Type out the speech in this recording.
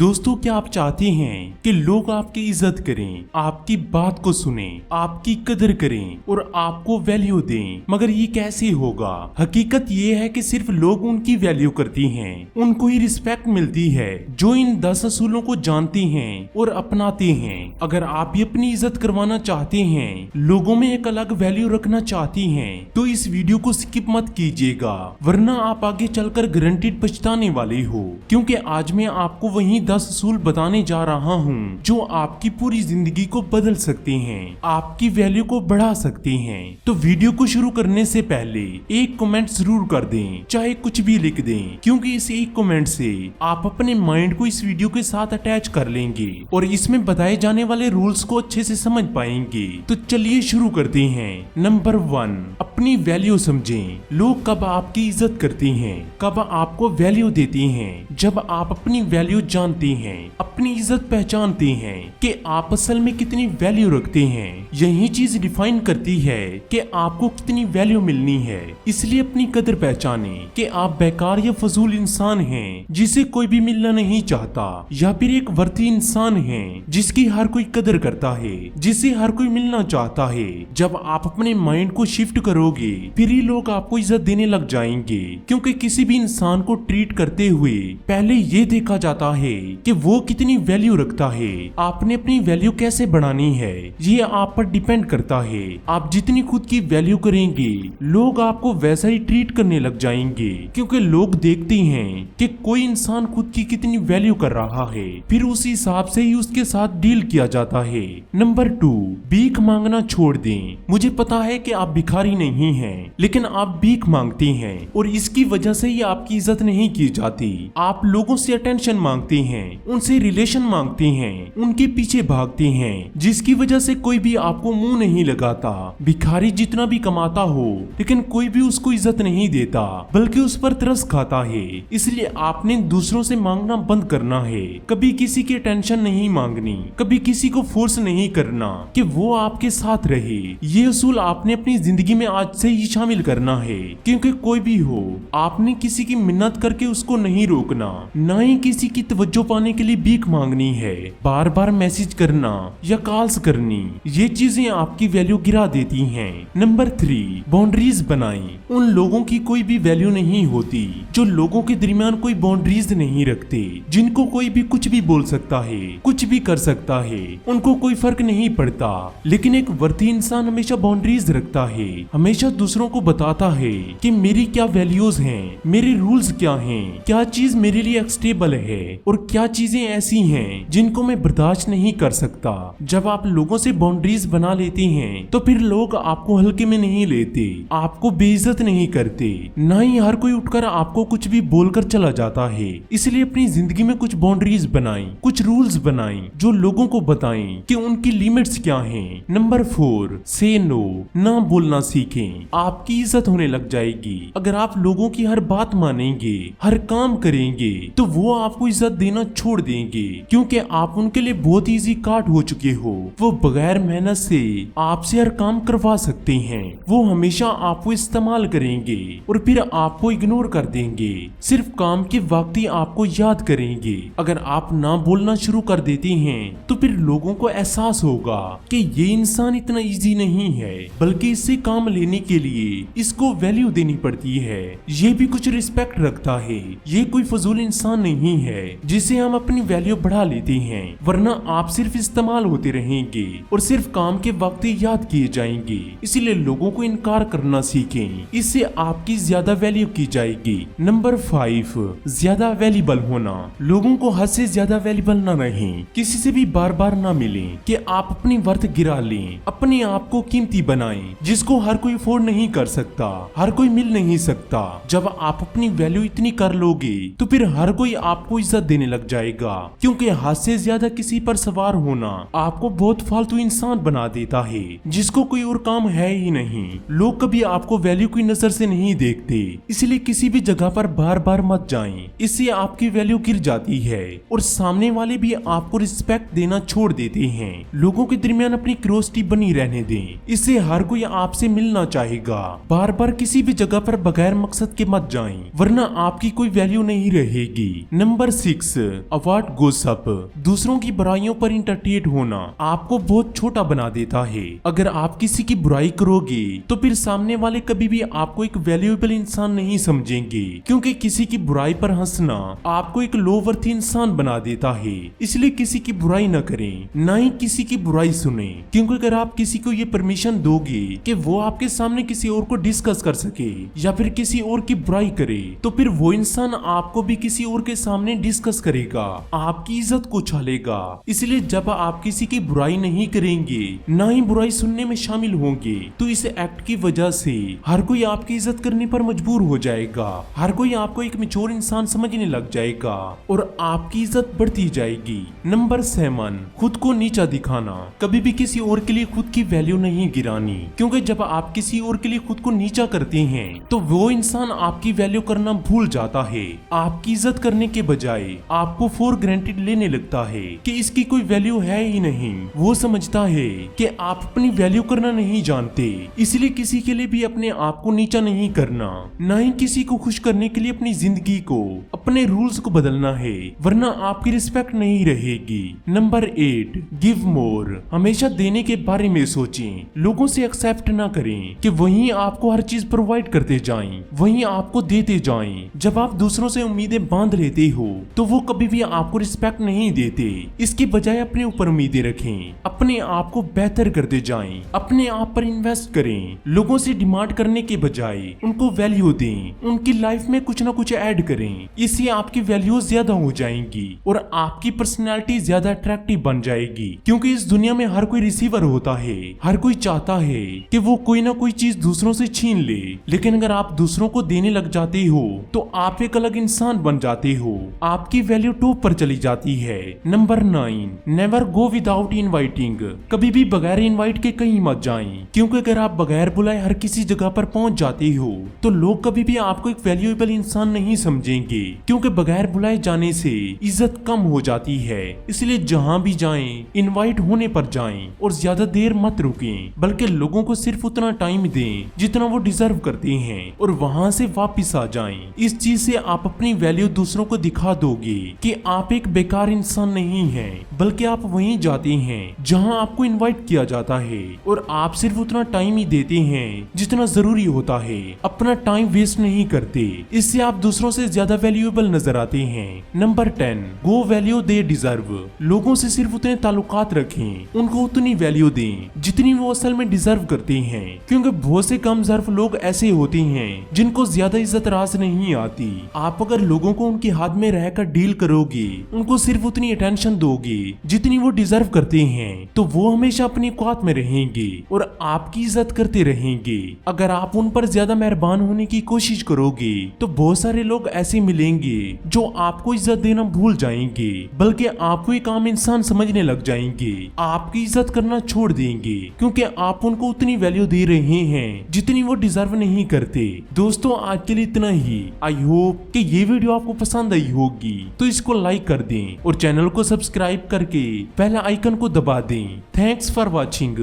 दोस्तों, क्या आप चाहते हैं कि लोग आपकी इज्जत करें, आपकी बात को सुने, आपकी कदर करें और आपको वैल्यू दें? मगर ये कैसे होगा? हकीकत ये है कि सिर्फ लोग उनकी वैल्यू करती हैं, उनको ही रिस्पेक्ट मिलती है जो इन 10 असूलों को जानती हैं और अपनाते हैं। अगर आप भी अपनी इज्जत करवाना चाहते हैं, लोगों में एक अलग वैल्यू रखना चाहती हैं, तो इस वीडियो को स्किप मत कीजिएगा, वरना आप आगे चलकर गारंटीड पछताने वाले हो। क्योंकि आज मैं आपको वही 10 असूल बताने जा रहा हूँ जो आपकी पूरी जिंदगी को बदल सकते हैं, आपकी वैल्यू को बढ़ा सकते हैं। तो वीडियो को शुरू करने से पहले एक कमेंट जरूर कर दें, चाहे कुछ भी लिख दें, क्योंकि इस एक कमेंट से आप अपने माइंड को इस वीडियो के साथ अटैच कर लेंगे और इसमें बताए जाने वाले रूल्स को अच्छे से समझ पाएंगे। तो चलिए शुरू करते हैं। नंबर 1, अपनी वैल्यू समझें। लोग कब आपकी इज्जत करते हैं, कब आपको वैल्यू देते हैं? जब आप अपनी वैल्यू जानते हैं, अपनी इज्जत पहचानते हैं कि आप असल में कितनी वैल्यू रखते हैं। यही चीज डिफाइन करती है कि आपको कितनी वैल्यू मिलनी है। इसलिए अपनी कदर पहचाने कि आप बेकार या फजूल इंसान हैं जिसे कोई भी मिलना नहीं चाहता, या फिर एक वर्थी इंसान है जिसकी हर कोई कदर करता है, जिसे हर कोई मिलना चाहता है। जब आप अपने माइंड को शिफ्ट करोगे, फिर ही लोग आपको इज्जत देने लग जाएंगे। क्योंकि किसी भी इंसान को ट्रीट करते हुए पहले ये देखा जाता है कि वो कितनी वैल्यू रखता है। आपने अपनी वैल्यू कैसे बढ़ानी है, ये आप पर डिपेंड करता है। आप जितनी खुद की वैल्यू करेंगे, लोग आपको वैसा ही ट्रीट करने लग जाएंगे। क्योंकि लोग देखते हैं कि कोई इंसान खुद की कितनी वैल्यू कर रहा है, फिर उस हिसाब से ही उसके साथ डील किया जाता है। नंबर 2, भीख मांगना छोड़ दें। मुझे पता है कि आप भिखारी नहीं हैं, लेकिन आप भीख मांगते हैं और इसकी वजह से ही आपकी इज्जत नहीं की जाती। आप लोगों से अटेंशन मांगते हैं, उनसे रिलेशन मांगते हैं, उनके पीछे भागते हैं, जिसकी वजह से कोई भी आपको मुंह नहीं लगाता। भिखारी जितना भी कमाता हो, लेकिन कोई भी उसको इज्जत नहीं देता, बल्कि उस पर तरस खाता है। इसलिए आपने दूसरों से मांगना बंद करना है। कभी किसी की अटेंशन नहीं मांगनी, कभी किसी को फोर्स नहीं करना कि वो आपके साथ रहे। ये असूल आपने अपनी जिंदगी में आज से ही शामिल करना है। क्योंकि कोई भी हो, आपने किसी की मिन्नत करके उसको नहीं रोकना, ना ही किसी की तवज्जो पाने के लिए भीख मांगनी है। बार बार मैसेज करना या कॉल्स करनी, ये चीजें आपकी वैल्यू गिरा देती हैं। नंबर 3, बाउंड्रीज बनाएं। उन लोगों की कोई भी वैल्यू नहीं होती जो लोगों के दरमियान कोई बाउंड्रीज नहीं रखते, जिनको कोई भी कुछ भी बोल सकता है, कुछ भी कर सकता है, उनको कोई फर्क नहीं पड़ता। लेकिन एक वर्थी इंसान हमेशा बाउंड्रीज रखता है, हमेशा दूसरों को बताता है कि मेरी क्या वैल्यूज हैं, मेरे रूल्स क्या हैं, क्या चीज मेरे लिए एक्सेप्टेबल है और क्या चीजें ऐसी हैं जिनको मैं बर्दाश्त नहीं कर सकता। जब आप लोगों से बाउंड्रीज बना लेते हैं, तो फिर लोग आपको हल्के में नहीं लेते, आपको बेइज्जत नहीं करते, ना ही हर कोई उठकर आपको कुछ भी बोलकर चला जाता है। इसलिए अपनी जिंदगी में कुछ बाउंड्रीज बनाएं, कुछ रूल्स बनाएं जो लोगों को बताएं कि उनकी लिमिट्स क्या हैं। नंबर 4, से नो, ना बोलना सीखें। आपकी इज्जत होने लग जाएगी अगर आप लोगों की हर बात मानेंगे, हर काम करेंगे, तो वो आपको इज्जत देना छोड़ देंगे। क्योंकि आप उनके लिए बहुत इजी कार्ड हो चुके हो। वो बगैर मेहनत से आपसे हर काम करवा सकते हैं। वो हमेशा आपको इस्तेमाल करेंगे और फिर आपको इग्नोर कर देंगे। सिर्फ काम के वक्त ही आपको याद करेंगे। अगर आप ना बोलना शुरू कर देते हैं, तो फिर लोगों को एहसास होगा कि ये इंसान इतना इजी नहीं है, बल्कि इससे काम लेने के लिए इसको वैल्यू देनी पड़ती है। ये भी कुछ रिस्पेक्ट रखता है, ये कोई फजूल इंसान नहीं है जिसे हम अपनी वैल्यू बढ़ा लेते हैं। वरना आप सिर्फ इस्तेमाल होते रहेंगे और सिर्फ काम के वक्त ही याद किए जाएंगे। इसलिए लोगों को इनकार करना सीखें, इससे आपकी ज्यादा वैल्यू की जाएगी। नंबर 5, ज्यादा वैल्यूबल होना। लोगों को हद से ज्यादा वैल्यूबल ना रहें, किसी से भी बार बार ना मिलें कि आप अपनी वर्थ गिरा लें। अपने आप को कीमती बनाएं, जिसको हर कोई अफोर्ड नहीं कर सकता, हर कोई मिल नहीं सकता। जब आप अपनी वैल्यू इतनी कर लोगे, तो फिर हर कोई आपको इज्जत देने लग जाएगा। क्योंकि हद से ज्यादा किसी पर सवार होना आपको बहुत फालतू इंसान बना देता है, जिसको कोई और काम है ही नहीं। लोग कभी आपको वैल्यू की नजर से नहीं देखते, इसलिए किसी भी जगह पर बार बार मत जाएं। इससे आपकी वैल्यू गिर जाती है और सामने वाले भी आपको रिस्पेक्ट देना छोड़ देते हैं। लोगों के दरमियान अपनी क्यूरियोसिटी बनी रहने दें, इससे हर कोई आपसे मिलना चाहेगा। बार बार किसी भी जगह पर बगैर मकसद के मत जाएं, वरना आपकी कोई वैल्यू नहीं रहेगी। Number 6, avoid gossip. दूसरों की बुराइयों पर इंटरटेन होना आपको बहुत छोटा बना देता है। अगर आप किसी की बुराई करोगे तो फिर सामने वाले कभी भी आपको एक वैल्यूएबल इंसान नहीं समझेंगे, क्योंकि किसी की बुराई पर हंसना आपको एक लो वर्थ इंसान बना देता है। इसलिए किसी की बुराई न करें, ना ही किसी की बुराई सुने, क्योंकि अगर आप किसी को ये परमिशन दोगे कि वो आपके सामने किसी और को डिस्कस कर सके या फिर किसी और की बुराई करे, तो फिर वो इंसान आपको भी किसी और के सामने डिस्कस करेगा, आपकी इज्जत को उछालेगा। इसलिए जब आप किसी की बुराई नहीं करेंगे, ना ही बुराई सुनने में शामिल होंगे, तो इस एक्ट की वजह से हर कोई आपकी इज्जत करने पर मजबूर हो जाएगा। हर कोई आपको एक मैच्योर इंसान समझने लग जाएगा और आपकी इज्जत बढ़ती जाएगी। नंबर 7, खुद को नीचा दिखाना। कभी भी किसी और के लिए खुद की वैल्यू नहीं गिरानी, क्योंकि जब आप किसी और के लिए खुद को नीचा करते हैं तो वो इंसान आपकी वैल्यू करना भूल जाता है। आपकी इज्जत करने के बजाय आपको फॉर ग्रांटेड लेने लगता है कि इसकी कोई वैल्यू है ही नहीं। वो समझता है कि आप अपनी वैल्यू करना नहीं जानते, इसलिए किसी के लिए भी अपने आप को नीचा नहीं करना, ना ही किसी को खुश करने के लिए अपनी जिंदगी को, अपने रूल्स को बदलना है, वरना आपकी रिस्पेक्ट नहीं रहेगी। Number 8, give more. हमेशा देने के बारे में सोचें। लोगों से एक्सेप्ट ना करें कि वहीं आपको हर चीज प्रोवाइड करते जाएं, वहीं आपको देते जाएं। जब आप दूसरों से उम्मीदें बांध लेते हो तो वो कभी भी आपको रिस्पेक्ट नहीं देते। इसके बजाय अपने ऊपर उम्मीदें रखें, अपने आप को बेहतर करते जाएं, अपने आप पर इन्वेस्ट करें। लोगों से डिमांड करने के बजाय उनको वैल्यू दें, उनकी लाइफ में कुछ ना कुछ ऐड करें। इससे आपकी वैल्यू ज्यादा हो जाएंगी और आपकी पर्सनैलिटी ज्यादा अट्रैक्टिव बन जाएगी, क्योंकि इस दुनिया में हर कोई रिसीवर होता है। हर कोई चाहता है कि वो कोई ना कोई चीज दूसरों से छीन ले, लेकिन अगर आप दूसरों को देने लग जाते हो तो आप एक अलग इंसान बन जाते हो, आपकी वैल्यू टॉप पर चली जाती है। Number 9, never go without inviting. कभी भी बगैर इनवाइट के कहीं मत जाएं, क्योंकि अगर आप बगैर बुलाए हर किसी जगह पर पहुंच जाते हो तो लोग कभी भी आपको एक वैल्यूएबल इंसान नहीं समझेंगे, क्योंकि बगैर बुलाए जाने से इज्जत कम हो जाती है। इसलिए जहां भी जाएं, इनवाइट होने पर जाएं और ज्यादा देर मत रुकें, बल्कि लोगों को सिर्फ उतना टाइम दें जितना वो डिजर्व करते हैं और वहां से वापस आ जाएं। इस चीज से आप अपनी वैल्यू दूसरों को दिखा दोगे कि आप एक बेकार इंसान नहीं हैं, बल्कि आप वहीं जाते हैं जहां आपको इनवाइट किया जाता है और आप सिर्फ उतना टाइम ही देते हैं जितना जरूरी होता है, अपना टाइम वेस्ट नहीं करते। इससे आप दूसरों से ज्यादा वैल्यूएबल नजर आते हैं। Number 10, go value they deserve. लोगों से सिर्फ उतने ताल्लुकात रखें, उनको उतनी वैल्यू दें जितनी वो असल में डिजर्व करते हैं, क्योंकि बहुत से कम ज़र्फ लोग ऐसे होते हैं जिनको ज्यादा इज्जत रास नहीं आती। आप अगर लोगों को उनके हाथ में रहकर डील करोगे, उनको सिर्फ उतनी अटेंशन दोगे जितनी वो डिजर्व करते हैं, तो वो हमेशा अपनी औकात में रहेंगे और आपकी इज्जत करते रहेंगे। अगर आप उन पर ज्यादा मेहरबान होने की कोशिश करोगे तो बहुत सारे लोग ऐसे मिलेंगे जो आपको इज्जत देना भूल जाएंगे, बल्कि आपको एक आम इंसान समझने लग जाएंगे, आपकी इज्जत करना छोड़ देंगे, क्योंकि आप उनको उतनी वैल्यू दे रहे हैं जितनी वो डिजर्व नहीं करते। दोस्तों, आज के लिए इतना ही। आई होप कि ये वीडियो आपको पसंद आई होगी, तो इसको लाइक कर दें और चैनल को सब्सक्राइब करके बेल आइकन को दबा दें। Thanks for watching.